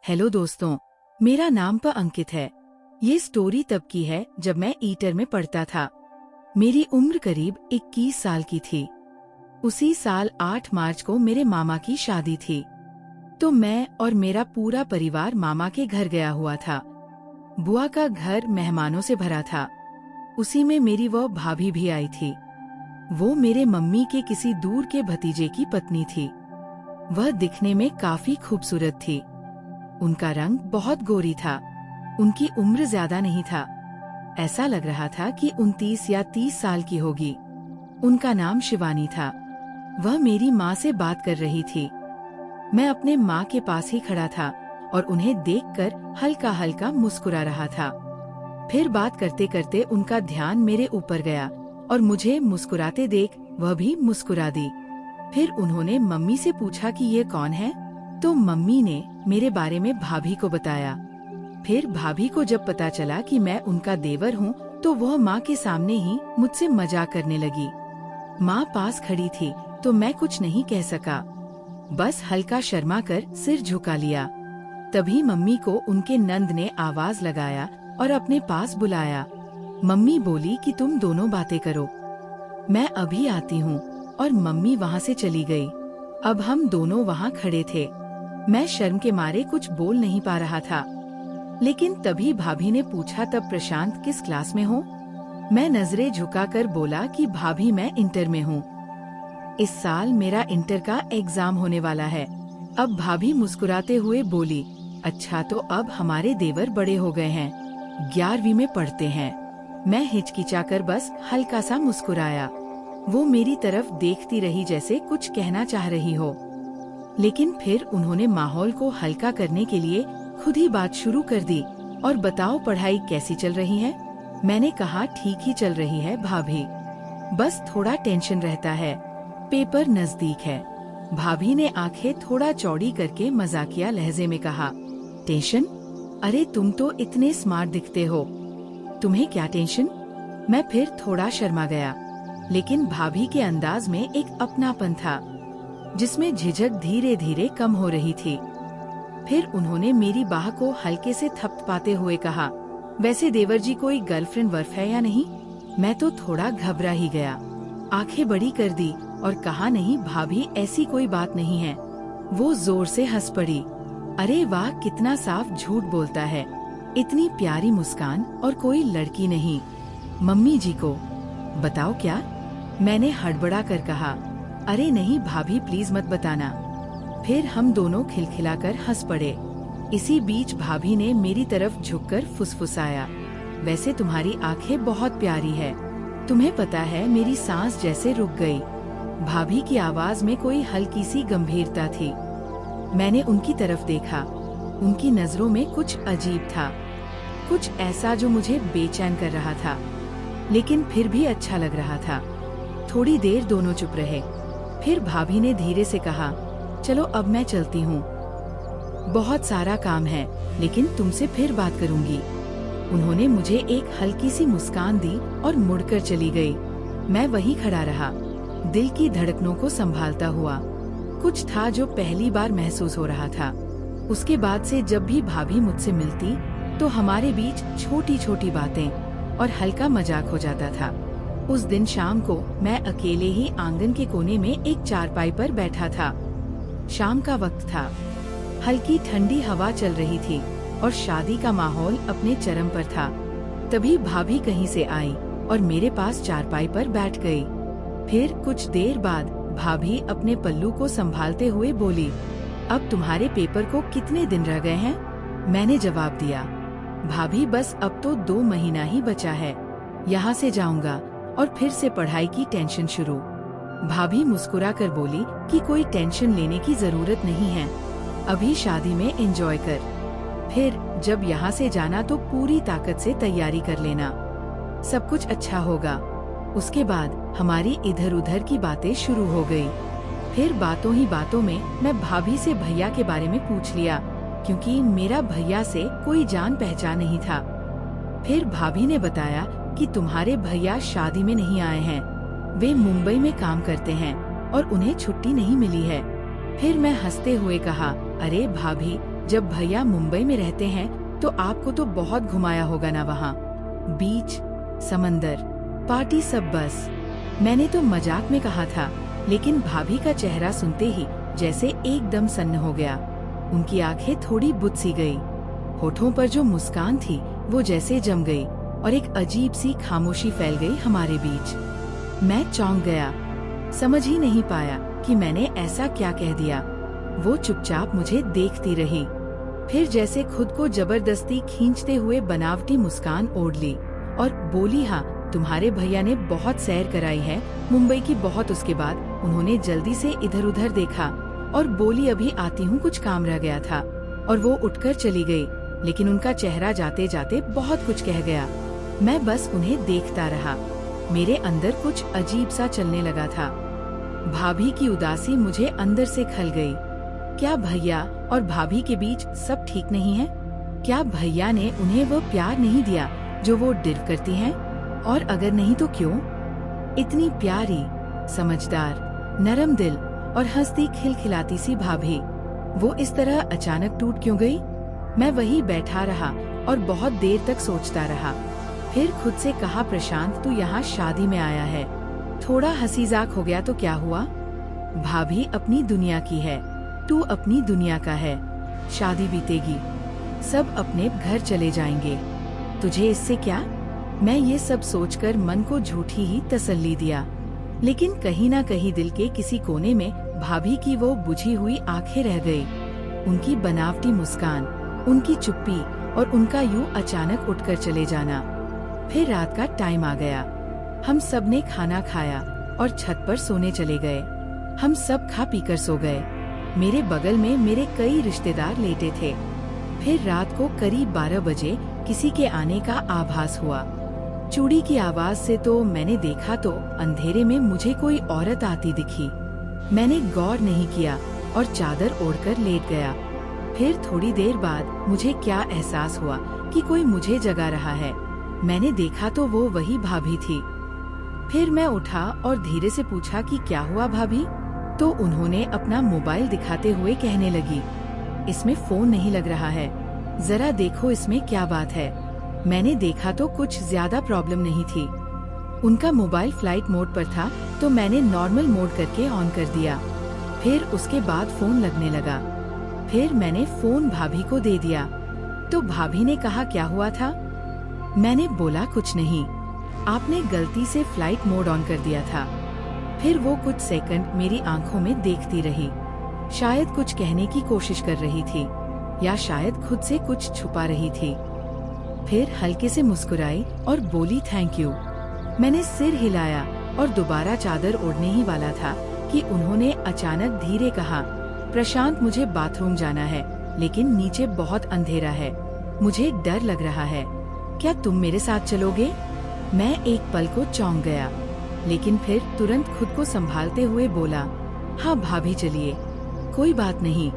Hello दोस्तों, मेरा नाम अंकित है। ये स्टोरी तब की है जब मैं ईटर में पढ़ता था। मेरी उम्र करीब 21 साल की थी। उसी साल 8 मार्च को मेरे मामा की शादी थी, तो मैं और मेरा पूरा परिवार मामा के घर गया हुआ था। बुआ का घर मेहमानों से भरा था। उसी में मेरी वो भाभी भी आई थी। वो मेरे मम्मी के किसी दूर के भतीजे की पत्नी थी। वह दिखने में काफी खूबसूरत थी। उनका रंग बहुत गोरी था। उनकी उम्र ज्यादा नहीं था। ऐसा लग रहा था कि 29 या 30 साल की होगी। उनका नाम शिवानी था। वह मेरी माँ से बात कर रही थी। मैं अपने माँ के पास ही खड़ा था और उन्हें देखकर हल्का हल्का मुस्कुरा रहा था। फिर बात करते करते उनका ध्यान मेरे ऊपर गया और मुझे मुस्कुराते देख वह भी मुस्कुरा दी। फिर उन्होंने मम्मी से पूछा कि ये कौन है, तो मम्मी ने मेरे बारे में भाभी को बताया। फिर भाभी को जब पता चला कि मैं उनका देवर हूँ, तो वह माँ के सामने ही मुझसे मजाक करने लगी। माँ पास खड़ी थी तो मैं कुछ नहीं कह सका, बस हल्का शर्मा कर सिर झुका लिया। तभी मम्मी को उनके नंद ने आवाज लगाया और अपने पास बुलाया। मम्मी बोली कि तुम दोनों बातें करो, मैं अभी आती हूँ। और मम्मी वहाँ से चली गई। अब हम दोनों वहाँ खड़े थे। मैं शर्म के मारे कुछ बोल नहीं पा रहा था। लेकिन तभी भाभी ने पूछा, तब प्रशांत किस क्लास में हो? मैं नजरें झुकाकर बोला कि भाभी मैं इंटर में हूँ। इस साल मेरा इंटर का एग्जाम होने वाला है। अब भाभी मुस्कुराते हुए बोली, अच्छा तो अब हमारे देवर बड़े हो गए हैं, 11वीं में पढ़ते हैं। मैं हिचकिचाकर बस हल्का सा मुस्कुराया। वो मेरी तरफ देखती रही जैसे कुछ कहना चाह रही हो, लेकिन फिर उन्होंने माहौल को हल्का करने के लिए खुद ही बात शुरू कर दी। और बताओ पढ़ाई कैसी चल रही है? मैंने कहा ठीक ही चल रही है भाभी, बस थोड़ा टेंशन रहता है, पेपर नजदीक है। भाभी ने आंखें थोड़ा चौड़ी करके मजाकिया लहजे में कहा, टेंशन? अरे तुम तो इतने स्मार्ट दिखते हो, तुम्हें क्या टेंशन? मैं फिर थोड़ा शर्मा गया, लेकिन भाभी के अंदाज में एक अपनापन था जिसमें झिझक धीरे धीरे कम हो रही थी। फिर उन्होंने मेरी बाह को हल्के से थपथपाते हुए कहा, वैसे देवर जी कोई गर्लफ्रेंड वर्फ है या नहीं? मैं तो थोड़ा घबरा ही गया, आंखें बड़ी कर दी और कहा, नहीं भाभी ऐसी कोई बात नहीं है। वो जोर से हंस पड़ी। अरे वाह, कितना साफ झूठ बोलता है, इतनी प्यारी मुस्कान और कोई लड़की नहीं। मम्मी जी को बताओ क्या? मैंने हड़बड़ा कर कहा, अरे नहीं भाभी प्लीज मत बताना। फिर हम दोनों खिलखिलाकर हंस पड़े। इसी बीच भाभी ने मेरी तरफ झुककर फुसफुसाया, वैसे तुम्हारी आंखें बहुत प्यारी है। तुम्हें पता है मेरी सांस जैसे रुक गई। भाभी की आवाज में कोई हल्की सी गंभीरता थी। मैंने उनकी तरफ देखा। उनकी नजरों में कुछ अजीब था, कुछ ऐसा जो मुझे बेचैन कर रहा था, लेकिन फिर भी अच्छा लग रहा था। थोड़ी देर दोनों चुप रहे। फिर भाभी ने धीरे से कहा, चलो अब मैं चलती हूँ, बहुत सारा काम है, लेकिन तुमसे फिर बात करूँगी। उन्होंने मुझे एक हल्की सी मुस्कान दी और मुड़कर चली गई। मैं वहीं खड़ा रहा, दिल की धड़कनों को संभालता हुआ। कुछ था जो पहली बार महसूस हो रहा था। उसके बाद से जब भी भाभी मुझसे मिलती तो हमारे बीच छोटी छोटी बातें और हल्का मजाक हो जाता था। उस दिन शाम को मैं अकेले ही आंगन के कोने में एक चारपाई पर बैठा था। शाम का वक्त था, हल्की ठंडी हवा चल रही थी और शादी का माहौल अपने चरम पर था। तभी भाभी कहीं से आई और मेरे पास चारपाई पर बैठ गई। फिर कुछ देर बाद भाभी अपने पल्लू को संभालते हुए बोली, अब तुम्हारे पेपर को कितने दिन रह गए हैं? मैंने जवाब दिया, भाभी बस अब तो 2 महीना ही बचा है, यहाँ से जाऊंगा और फिर से पढ़ाई की टेंशन शुरू। भाभी मुस्कुरा कर बोली कि कोई टेंशन लेने की जरूरत नहीं है, अभी शादी में एंजॉय कर, फिर जब यहाँ से जाना तो पूरी ताकत से तैयारी कर लेना, सब कुछ अच्छा होगा। उसके बाद हमारी इधर उधर की बातें शुरू हो गई। फिर बातों ही बातों में मैं भाभी से भैया के बारे में पूछ लिया, क्योंकि मेरा भैया से कोई जान पहचान नहीं था। फिर भाभी ने बताया कि तुम्हारे भैया शादी में नहीं आए हैं, वे मुंबई में काम करते हैं और उन्हें छुट्टी नहीं मिली है। फिर मैं हंसते हुए कहा, अरे भाभी जब भैया मुंबई में रहते हैं तो आपको तो बहुत घुमाया होगा ना वहाँ। बीच, समंदर, पार्टी सब बस। मैंने तो मजाक में कहा था, लेकिन भाभी का चेहरा सुनते ही जैसे एकदम सन्न हो गया। उनकी आंखें थोड़ी बुझ सी गई, होठों पर जो मुस्कान थी वो जैसे जम गई और एक अजीब सी खामोशी फैल गई हमारे बीच। मैं चौंक गया, समझ ही नहीं पाया कि मैंने ऐसा क्या कह दिया। वो चुपचाप मुझे देखती रही, फिर जैसे खुद को जबरदस्ती खींचते हुए बनावटी मुस्कान ओढ़ ली और बोली, हाँ तुम्हारे भैया ने बहुत सैर कराई है मुंबई की बहुत। उसके बाद उन्होंने जल्दी से इधर उधर देखा और बोली, अभी आती हूँ, कुछ काम रह गया था। और वो उठकर चली गई, लेकिन उनका चेहरा जाते जाते बहुत कुछ कह गया। मैं बस उन्हें देखता रहा। मेरे अंदर कुछ अजीब सा चलने लगा था। भाभी की उदासी मुझे अंदर से खल गई। क्या भैया और भाभी के बीच सब ठीक नहीं है? क्या भैया ने उन्हें वो प्यार नहीं दिया जो वो डिर्व करती हैं? और अगर नहीं तो क्यों? इतनी प्यारी, समझदार, नरम दिल और हंसती खिलखिलाती सी भाभी, वो इस तरह अचानक टूट क्यों गई? मैं वही बैठा रहा और बहुत देर तक सोचता रहा। फिर खुद से कहा, प्रशांत तू यहाँ शादी में आया है, थोड़ा हंसी-मजाक हो गया तो क्या हुआ? भाभी अपनी दुनिया की है, तू अपनी दुनिया का है। शादी बीतेगी, सब अपने घर चले जाएंगे, तुझे इससे क्या? मैं ये सब सोचकर मन को झूठी ही तसल्ली दिया, लेकिन कहीं ना कहीं दिल के किसी कोने में भाभी की वो बुझी हुई आंखें रह गई। उनकी बनावटी मुस्कान, उनकी चुप्पी और उनका यूं अचानक उठकर चले जाना। फिर रात का टाइम आ गया। हम सब ने खाना खाया और छत पर सोने चले गए। हम सब खा पीकर सो गए। मेरे बगल में मेरे कई रिश्तेदार लेटे थे। फिर रात को करीब 12 बजे किसी के आने का आभास हुआ। चूड़ी की आवाज से तो मैंने देखा तो अंधेरे में मुझे कोई औरत आती दिखी। मैंने गौर नहीं किया और चादर ओढ़कर लेट गया। फिर थोड़ी देर बाद मुझे क्या एहसास हुआ कि कोई मुझे जगा रहा है। मैंने देखा तो वो वही भाभी थी। फिर मैं उठा और धीरे से पूछा कि क्या हुआ भाभी? तो उन्होंने अपना मोबाइल दिखाते हुए कहने लगी, इसमें फोन नहीं लग रहा है, जरा देखो इसमें क्या बात है। मैंने देखा तो कुछ ज्यादा प्रॉब्लम नहीं थी। उनका मोबाइल फ्लाइट मोड पर था तो मैंने नॉर्मल मोड करके ऑन कर दिया। फिर उसके बाद फोन लगने लगा। फिर मैंने फोन भाभी को दे दिया तो भाभी ने कहा, क्या हुआ था? मैंने बोला, कुछ नहीं, आपने गलती से फ्लाइट मोड ऑन कर दिया था। फिर वो कुछ सेकंड मेरी आंखों में देखती रही, शायद कुछ कहने की कोशिश कर रही थी या शायद खुद से कुछ छुपा रही थी। फिर हल्के से मुस्कुराई और बोली, थैंक यू। मैंने सिर हिलाया और दोबारा चादर ओढ़ने ही वाला था कि उन्होंने अचानक धीरे कहा, प्रशांत मुझे बाथरूम जाना है, लेकिन नीचे बहुत अंधेरा है, मुझे डर लग रहा है, क्या तुम मेरे साथ चलोगे? मैं एक पल को चौंक गया, लेकिन फिर तुरंत खुद को संभालते हुए बोला, हाँ भाभी चलिए, कोई बात नहीं।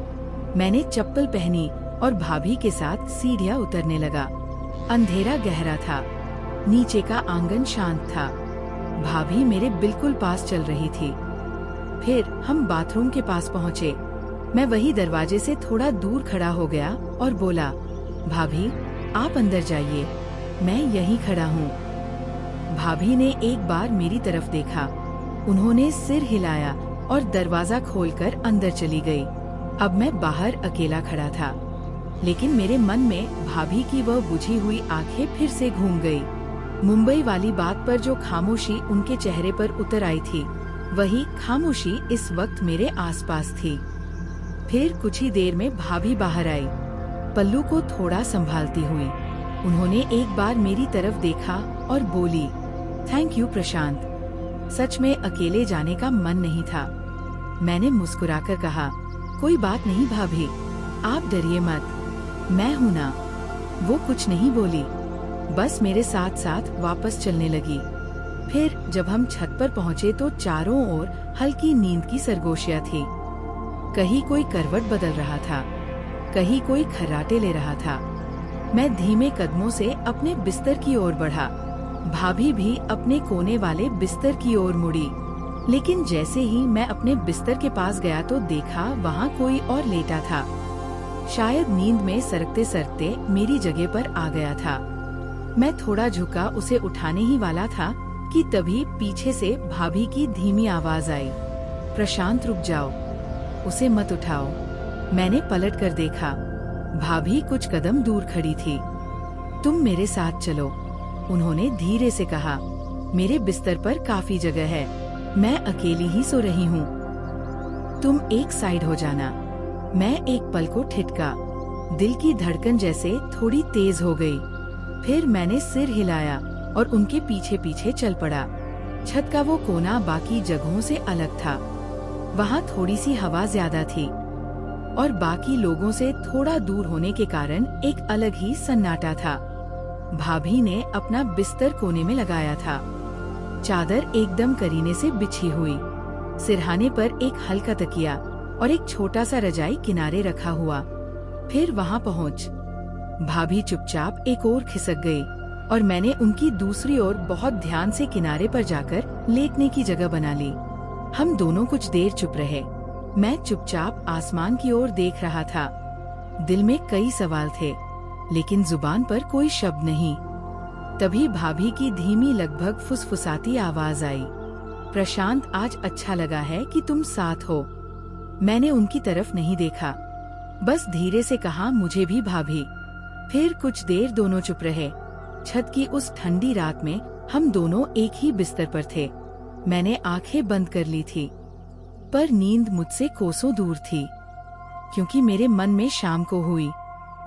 मैंने चप्पल पहनी और भाभी के साथ सीढ़ियाँ उतरने लगा। अंधेरा गहरा था, नीचे का आंगन शांत था। भाभी मेरे बिल्कुल पास चल रही थी। फिर हम बाथरूम के पास पहुँचे। मैं वही दरवाजे से थोड़ा दूर खड़ा हो गया और बोला, भाभी आप अंदर जाइए, मैं यहीं खड़ा हूँ। भाभी ने एक बार मेरी तरफ देखा, उन्होंने सिर हिलाया और दरवाजा खोलकर अंदर चली गई। अब मैं बाहर अकेला खड़ा था, लेकिन मेरे मन में भाभी की वह बुझी हुई आंखें फिर से घूम गई। मुंबई वाली बात पर जो खामोशी उनके चेहरे पर उतर आई थी, वही खामोशी इस वक्त मेरे आसपास थी। फिर कुछ ही देर में भाभी बाहर आई, पल्लू को थोड़ा संभालती हुई। उन्होंने एक बार मेरी तरफ देखा और बोली, थैंक यू प्रशांत, सच में अकेले जाने का मन नहीं था। मैंने मुस्कुराकर कहा, कोई बात नहीं भाभी, आप डरिए मत, मैं हूँ ना। वो कुछ नहीं बोली, बस मेरे साथ साथ वापस चलने लगी। फिर जब हम छत पर पहुँचे तो चारों ओर हल्की नींद की सरगोशियाँ थी। कहीं कोई करवट बदल रहा था, कहीं कोई खर्राटे ले रहा था। मैं धीमे कदमों से अपने बिस्तर की ओर बढ़ा। भाभी भी अपने कोने वाले बिस्तर की ओर मुड़ी, लेकिन जैसे ही मैं अपने बिस्तर के पास गया तो देखा वहाँ कोई और लेटा था। शायद नींद में सरकते सरकते मेरी जगह पर आ गया था। मैं थोड़ा झुका उसे उठाने ही वाला था कि तभी पीछे से भाभी की धीमी आवाज आई, प्रशांत रुक जाओ, उसे मत उठाओ। मैंने पलट कर देखा, भाभी कुछ कदम दूर खड़ी थी। तुम मेरे साथ चलो, उन्होंने धीरे से कहा। मेरे बिस्तर पर काफी जगह है, मैं अकेली ही सो रही हूँ। तुम एक साइड हो जाना। मैं एक पल को ठिठका, दिल की धड़कन जैसे थोड़ी तेज हो गई। फिर मैंने सिर हिलाया और उनके पीछे पीछे चल पड़ा। छत का वो कोना बाकी जगहों से अलग था। वहाँ थोड़ी सी हवा ज्यादा थी और बाकी लोगों से थोड़ा दूर होने के कारण एक अलग ही सन्नाटा था। भाभी ने अपना बिस्तर कोने में लगाया था। चादर एकदम करीने से बिछी हुई, सिरहाने पर एक हल्का तकिया और एक छोटा सा रजाई किनारे रखा हुआ। फिर वहाँ पहुँच भाभी चुपचाप एक ओर खिसक गई और मैंने उनकी दूसरी ओर बहुत ध्यान से किनारे पर जाकर लेटने की जगह बना ली। हम दोनों कुछ देर चुप रहे। मैं चुपचाप आसमान की ओर देख रहा था। दिल में कई सवाल थे, लेकिन जुबान पर कोई शब्द नहीं। तभी भाभी की धीमी लगभग फुसफुसाती आवाज आई, प्रशांत, आज अच्छा लगा है कि तुम साथ हो। मैंने उनकी तरफ नहीं देखा, बस धीरे से कहा, मुझे भी भाभी। फिर कुछ देर दोनों चुप रहे। छत की उस ठंडी रात में हम दोनों एक ही बिस्तर पर थे। मैंने आंखें बंद कर ली थी, पर नींद मुझसे कोसों दूर थी, क्योंकि मेरे मन में शाम को हुई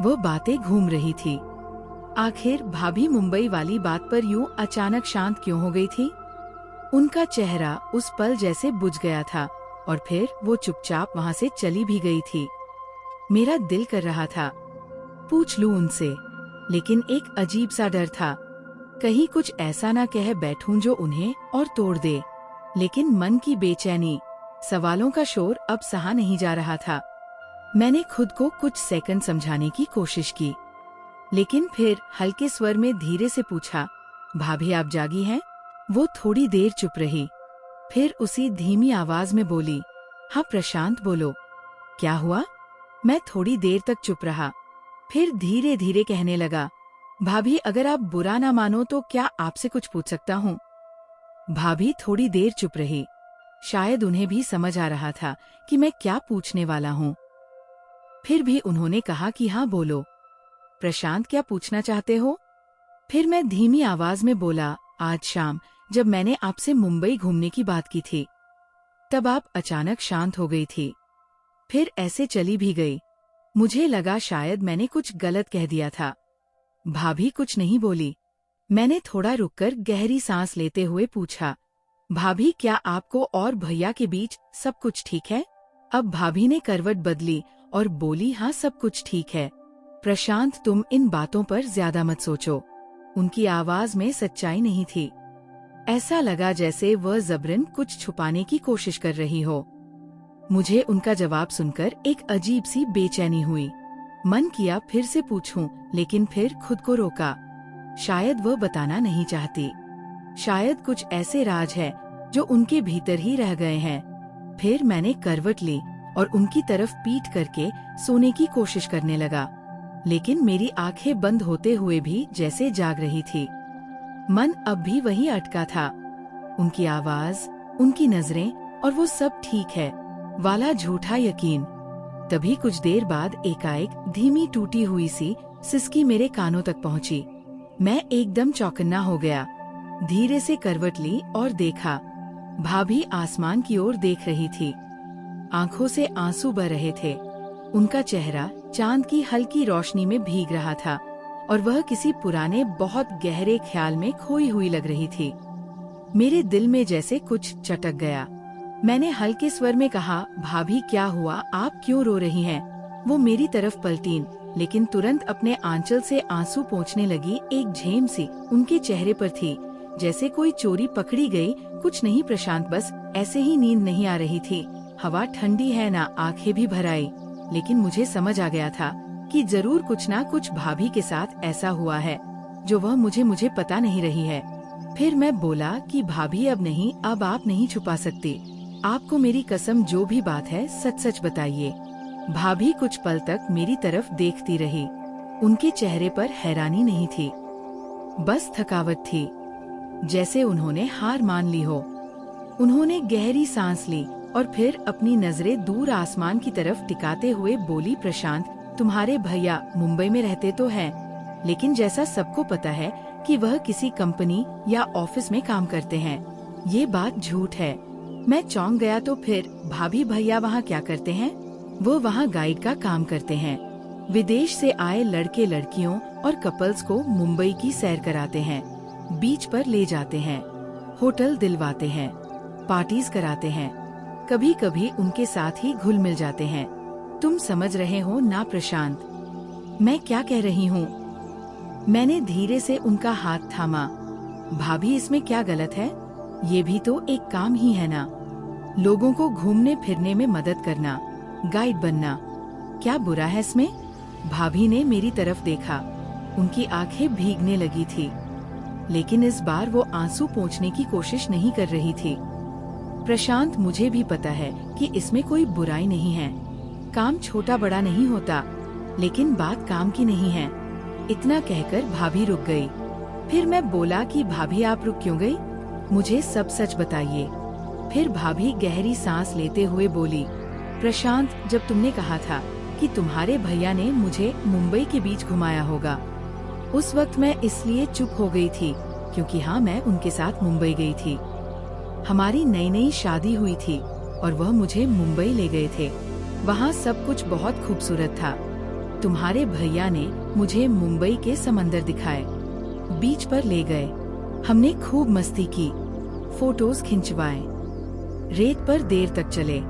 वो बातें घूम रही थी। आखिर भाभी मुंबई वाली बात पर यूं अचानक शांत क्यों हो गई थी? उनका चेहरा उस पल जैसे बुझ गया था और फिर वो चुपचाप वहाँ से चली भी गई थी। मेरा दिल कर रहा था पूछ लूं उनसे, लेकिन एक अजीब सा डर था, कहीं कुछ ऐसा ना कह बैठूं जो उन्हें और तोड़ दे। लेकिन मन की बेचैनी, सवालों का शोर अब सहा नहीं जा रहा था। मैंने खुद को कुछ सेकंड समझाने की कोशिश की, लेकिन फिर हल्के स्वर में धीरे से पूछा, भाभी आप जागी हैं? वो थोड़ी देर चुप रही, फिर उसी धीमी आवाज में बोली, हाँ प्रशांत बोलो, क्या हुआ? मैं थोड़ी देर तक चुप रहा, फिर धीरे धीरे कहने लगा, भाभी अगर आप बुरा ना मानो तो क्या आपसे कुछ पूछ सकता हूँ? भाभी थोड़ी देर चुप रही। शायद उन्हें भी समझ आ रहा था कि मैं क्या पूछने वाला हूँ। फिर भी उन्होंने कहा कि हाँ बोलो, प्रशांत क्या पूछना चाहते हो? फिर मैं धीमी आवाज में बोला, आज शाम जब मैंने आपसे मुंबई घूमने की बात की थी, तब आप अचानक शांत हो गई थी, फिर ऐसे चली भी गई। मुझे लगा शायद मैंने कुछ गलत कह दिया था। भाभी कुछ नहीं बोली। मैंने थोड़ा रुककर गहरी सांस लेते हुए पूछा, भाभी क्या आपको और भैया के बीच सब कुछ ठीक है? अब भाभी ने करवट बदली और बोली, हाँ सब कुछ ठीक है प्रशांत, तुम इन बातों पर ज्यादा मत सोचो। उनकी आवाज में सच्चाई नहीं थी। ऐसा लगा जैसे वह जबरन कुछ छुपाने की कोशिश कर रही हो। मुझे उनका जवाब सुनकर एक अजीब सी बेचैनी हुई। मन किया फिर से पूछूं, लेकिन फिर खुद को रोका। शायद वह बताना नहीं चाहती, शायद कुछ ऐसे राज है जो उनके भीतर ही रह गए हैं। फिर मैंने करवट ली और उनकी तरफ पीठ करके सोने की कोशिश करने लगा, लेकिन मेरी आंखें बंद होते हुए भी जैसे जाग रही थी। मन अब भी वही अटका था। उनकी आवाज, उनकी नजरें और वो सब ठीक है वाला झूठा यकीन। तभी कुछ देर बाद एकाएक धीमी टूटी हुई सी सिसकी मेरे कानों तक पहुंची। मैं एकदम चौकन्ना हो गया। धीरे से करवट ली और देखा, भाभी आसमान की ओर देख रही थी। आंखों से आंसू बह रहे थे। उनका चेहरा चांद की हल्की रोशनी में भीग रहा था और वह किसी पुराने बहुत गहरे ख्याल में खोई हुई लग रही थी। मेरे दिल में जैसे कुछ चटक गया। मैंने हल्के स्वर में कहा, भाभी क्या हुआ, आप क्यों रो रही हैं? वो मेरी तरफ पलटीं, लेकिन तुरंत अपने आंचल से आंसू पोंछने लगी। एक झेम सी उनके चेहरे पर थी, जैसे कोई चोरी पकड़ी गई। कुछ नहीं प्रशांत, बस ऐसे ही नींद नहीं आ रही थी। हवा ठंडी है ना। आंखें भी भर आई, लेकिन मुझे समझ आ गया था कि जरूर कुछ ना कुछ भाभी के साथ ऐसा हुआ है जो वह मुझे पता नहीं रही है। फिर मैं बोला कि भाभी अब नहीं, अब आप नहीं छुपा सकती। आपको मेरी कसम, जो भी बात है सच सच बताइए। भाभी कुछ पल तक मेरी तरफ देखती रही। उनके चेहरे पर हैरानी नहीं थी, बस थकावट थी, जैसे उन्होंने हार मान ली हो। उन्होंने गहरी सांस ली और फिर अपनी नजरें दूर आसमान की तरफ टिकाते हुए बोली, प्रशांत, तुम्हारे भैया मुंबई में रहते तो हैं, लेकिन जैसा सबको पता है कि वह किसी कंपनी या ऑफिस में काम करते हैं। ये बात झूठ है। मैं चौंक गया। तो फिर भाभी भैया वहाँ क्या करते हैं? वो वहाँ गाइड का काम करते हैं। विदेश से आए लड़के लड़कियों और कपल्स को मुंबई की सैर कराते हैं, बीच पर ले जाते हैं, होटल दिलवाते हैं, पार्टीज कराते हैं, कभी कभी उनके साथ ही घुल मिल जाते हैं। तुम समझ रहे हो ना प्रशांत, मैं क्या कह रही हूँ? मैंने धीरे से उनका हाथ थामा। भाभी, इसमें क्या गलत है? ये भी तो एक काम ही है ना, लोगों को घूमने फिरने में मदद करना, गाइड बनना। क्या बुरा है इसमें? भाभी ने मेरी तरफ देखा। उनकी आंखें भीगने लगी थी, लेकिन इस बार वो आंसू पोंछने की कोशिश नहीं कर रही थी। प्रशांत, मुझे भी पता है कि इसमें कोई बुराई नहीं है। काम छोटा बड़ा नहीं होता, लेकिन बात काम की नहीं है। इतना कहकर भाभी रुक गई। फिर मैं बोला कि भाभी, आप रुक क्यों गई? मुझे सब सच बताइए। फिर भाभी गहरी सांस लेते हुए बोली, प्रशांत, जब तुमने कहा था कि तुम्हारे भैया ने मुझे मुंबई के बीच घुमाया होगा, उस वक्त मैं इसलिए चुप हो गई थी क्योंकि हाँ, मैं उनके साथ मुंबई गई थी। हमारी नई नई शादी हुई थी और वह मुझे मुंबई ले गए थे। वहाँ सब कुछ बहुत खूबसूरत था। तुम्हारे भैया ने मुझे मुंबई के समंदर दिखाए, बीच पर ले गए। हमने खूब मस्ती की, फोटोज खिंचवाए, रेत पर देर तक चले।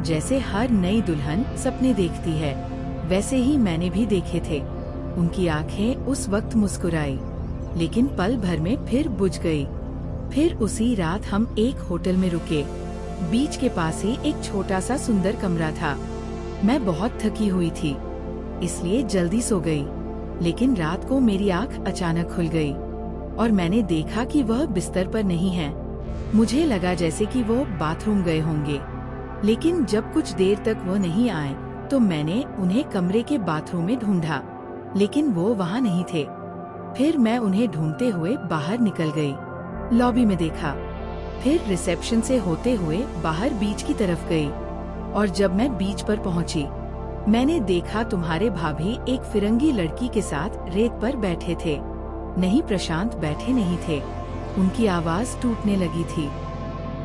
जैसे हर नई दुल्हन सपने देखती है, वैसे ही मैंने भी देखे थे। उनकी आंखें उस वक्त मुस्कुराई, लेकिन पल भर में फिर बुझ गई। फिर उसी रात हम एक होटल में रुके। बीच के पास ही एक छोटा सा सुंदर कमरा था। मैं बहुत थकी हुई थी, इसलिए जल्दी सो गई। लेकिन रात को मेरी आंख अचानक खुल गई और मैंने देखा कि वह बिस्तर पर नहीं है। मुझे लगा जैसे कि वो बाथरूम गए होंगे, लेकिन जब कुछ देर तक वो नहीं आए तो मैंने उन्हें कमरे के बाथरूम में ढूंढा, लेकिन वो वहाँ नहीं थे। फिर मैं उन्हें ढूंढते हुए बाहर निकल गई। लॉबी में देखा, फिर रिसेप्शन से होते हुए बाहर बीच की तरफ गई और जब मैं बीच पर पहुंची, मैंने देखा तुम्हारे भाभी एक फिरंगी लड़की के साथ रेत पर बैठे थे। नहीं प्रशांत, बैठे नहीं थे, उनकी आवाज टूटने लगी थी।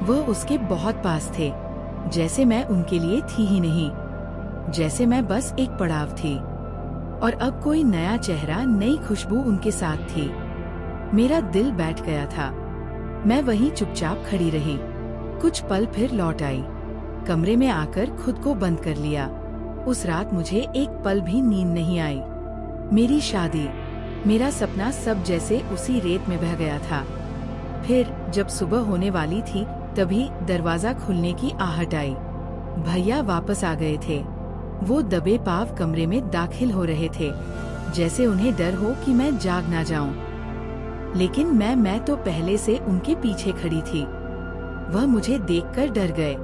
वह उसके बहुत पास थे, जैसे मैं उनके लिए थी ही नहीं, जैसे मैं बस एक पड़ाव थी। और अब कोई नया चेहरा, नई खुशबू उनके साथ थी। मेरा दिल बैठ गया था। मैं वहीं चुपचाप खड़ी रही। कुछ पल फिर लौट आई। कमरे में आकर खुद को बंद कर लिया। उस रात मुझे एक पल भी नींद नहीं आई। मेरी शादी, मेरा सपना सब जैसे उसी रेत में बह गया था। फिर जब सुबह होने वाली थी, तभी दरवाजा खुलने की आहट आई। भैया वापस आ गए थे। वो दबे पाव कमरे में दाखिल हो रहे थे, जैसे उन्हें डर हो कि मैं जाग ना जाऊं। लेकिन मैं तो पहले से उनके पीछे खड़ी थी। वह मुझे देखकर डर गए।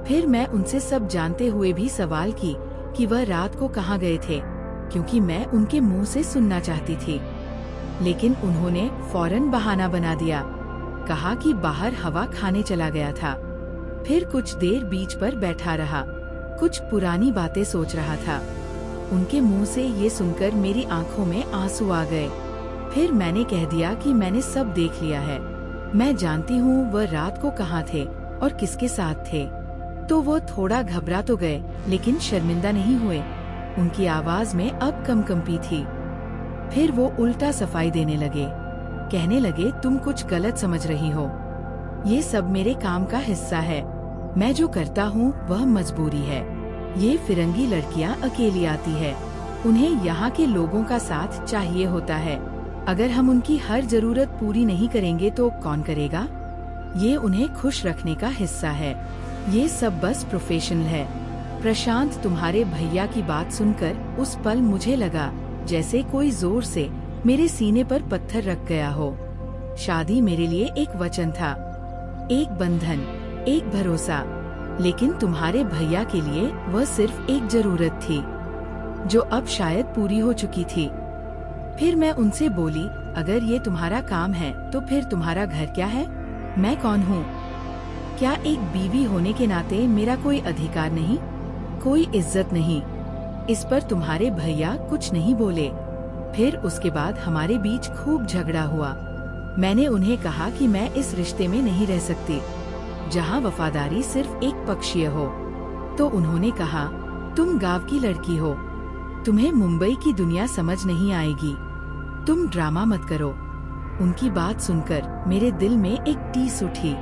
फिर मैं उनसे सब जानते हुए भी सवाल की कि वह रात को कहाँ गए थे, क्योंकि मैं उनके मुंह से सुनना चाहती थी। लेकिन उन्होंने फौरन बहाना बना दिया, कहा कि बाहर हवा खाने चला गया था। फिर कुछ देर बीच पर बैठा रहा, कुछ पुरानी बातें सोच रहा था। उनके मुंह से ये सुनकर मेरी आंखों में आंसू आ गए। फिर मैंने कह दिया कि मैंने सब देख लिया है। मैं जानती हूँ वह रात को कहाँ थे और किसके साथ थे। तो वो थोड़ा घबरा तो गए, लेकिन शर्मिंदा नहीं हुए। उनकी आवाज में अब कंपी थी। फिर वो उल्टा सफाई देने लगे, कहने लगे, तुम कुछ गलत समझ रही हो। ये सब मेरे काम का हिस्सा है। मैं जो करता हूँ वह मजबूरी है। ये फिरंगी लड़कियाँ अकेली आती है, उन्हें यहाँ के लोगों का साथ चाहिए होता है। अगर हम उनकी हर जरूरत पूरी नहीं करेंगे तो कौन करेगा? ये उन्हें खुश रखने का हिस्सा है। ये सब बस प्रोफेशनल है। प्रशांत, तुम्हारे भैया की बात सुनकर उस पल मुझे लगा जैसे कोई जोर से मेरे सीने पर पत्थर रख गया हो। शादी मेरे लिए एक वचन था, एक बंधन, एक भरोसा। लेकिन तुम्हारे भैया के लिए वह सिर्फ एक जरूरत थी, जो अब शायद पूरी हो चुकी थी। फिर मैं उनसे बोली, अगर ये तुम्हारा काम है तो फिर तुम्हारा घर क्या है? मैं कौन हूँ? क्या एक बीवी होने के नाते मेरा कोई अधिकार नहीं, कोई इज्जत नहीं? इस पर तुम्हारे भैया कुछ नहीं बोले। फिर उसके बाद हमारे बीच खूब झगड़ा हुआ। मैंने उन्हें कहा कि मैं इस रिश्ते में नहीं रह सकती, जहाँ वफादारी सिर्फ एक पक्षीय हो। तो उन्होंने कहा, तुम गांव की लड़की हो, तुम्हें मुंबई की दुनिया समझ नहीं आएगी, तुम ड्रामा मत करो। उनकी बात सुनकर मेरे दिल में एक टीस उठी।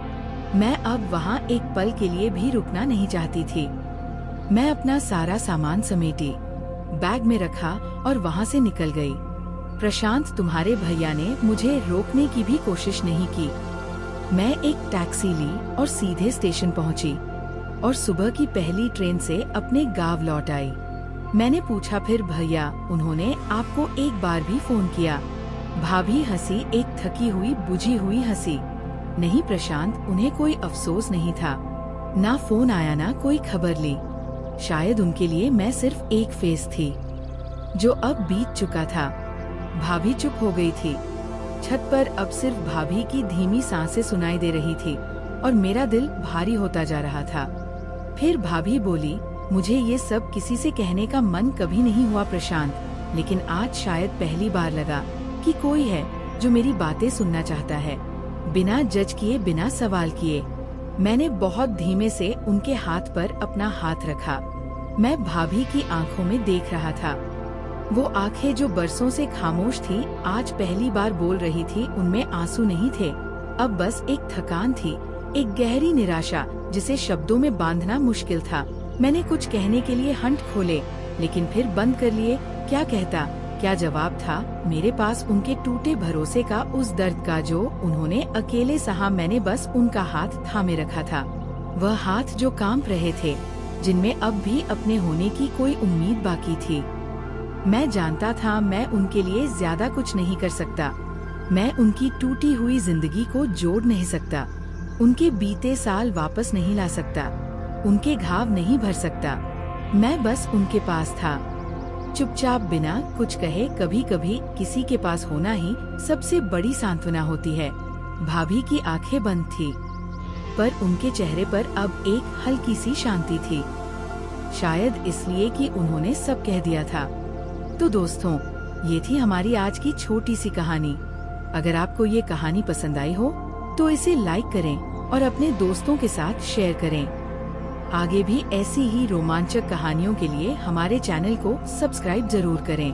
मैं अब वहाँ एक पल के लिए भी रुकना नहीं चाहती थी। मैं अपना सारा सामान समेटी, बैग में रखा और वहाँ से निकल गई। प्रशांत तुम्हारे भैया ने मुझे रोकने की भी कोशिश नहीं की। मैं एक टैक्सी ली और सीधे स्टेशन पहुँची और सुबह की पहली ट्रेन से अपने गांव लौट आई। मैंने पूछा, फिर भैया, उन्होंने आपको एक बार भी फोन किया? भाभी हंसी, एक थकी हुई बुझी हुई हंसी। नहीं प्रशांत, उन्हें कोई अफसोस नहीं था। ना फोन आया, ना कोई खबर ली। शायद उनके लिए मैं सिर्फ एक फेस थी, जो अब बीत चुका था। भाभी चुप हो गई थी। छत पर अब सिर्फ भाभी की धीमी सांसें सुनाई दे रही थी और मेरा दिल भारी होता जा रहा था। फिर भाभी बोली, मुझे ये सब किसी से कहने का मन कभी नहीं हुआ प्रशांत, लेकिन आज शायद पहली बार लगा कि कोई है जो मेरी बातें सुनना चाहता है, बिना जज किए, बिना सवाल किए। मैंने बहुत धीमे से उनके हाथ पर अपना हाथ रखा। मैं भाभी की आंखों में देख रहा था। वो आंखें जो बरसों से खामोश थी, आज पहली बार बोल रही थी। उनमें आंसू नहीं थे, अब बस एक थकान थी, एक गहरी निराशा जिसे शब्दों में बांधना मुश्किल था। मैंने कुछ कहने के लिए हंट खोले, लेकिन फिर बंद कर लिए। क्या कहता, क्या जवाब था मेरे पास? उनके टूटे भरोसे का, उस दर्द का जो उन्होंने अकेले सहा। मैंने बस उनका हाथ थामे रखा था, वह हाथ जो कांप रहे थे, जिनमें अब भी अपने होने की कोई उम्मीद बाकी थी। मैं जानता था मैं उनके लिए ज्यादा कुछ नहीं कर सकता। मैं उनकी टूटी हुई जिंदगी को जोड़ नहीं सकता, उनके बीते साल वापस नहीं ला सकता, उनके घाव नहीं भर सकता। मैं बस उनके पास था, चुपचाप, बिना कुछ कहे। कभी कभी किसी के पास होना ही सबसे बड़ी सांत्वना होती है। भाभी की आंखें बंद थी, पर उनके चेहरे पर अब एक हल्की सी शांति थी, शायद इसलिए कि उन्होंने सब कह दिया था। तो दोस्तों, ये थी हमारी आज की छोटी सी कहानी। अगर आपको ये कहानी पसंद आई हो तो इसे लाइक करें और अपने दोस्तों के साथ शेयर करें। आगे भी ऐसी ही रोमांचक कहानियों के लिए हमारे चैनल को सब्सक्राइब जरूर करें।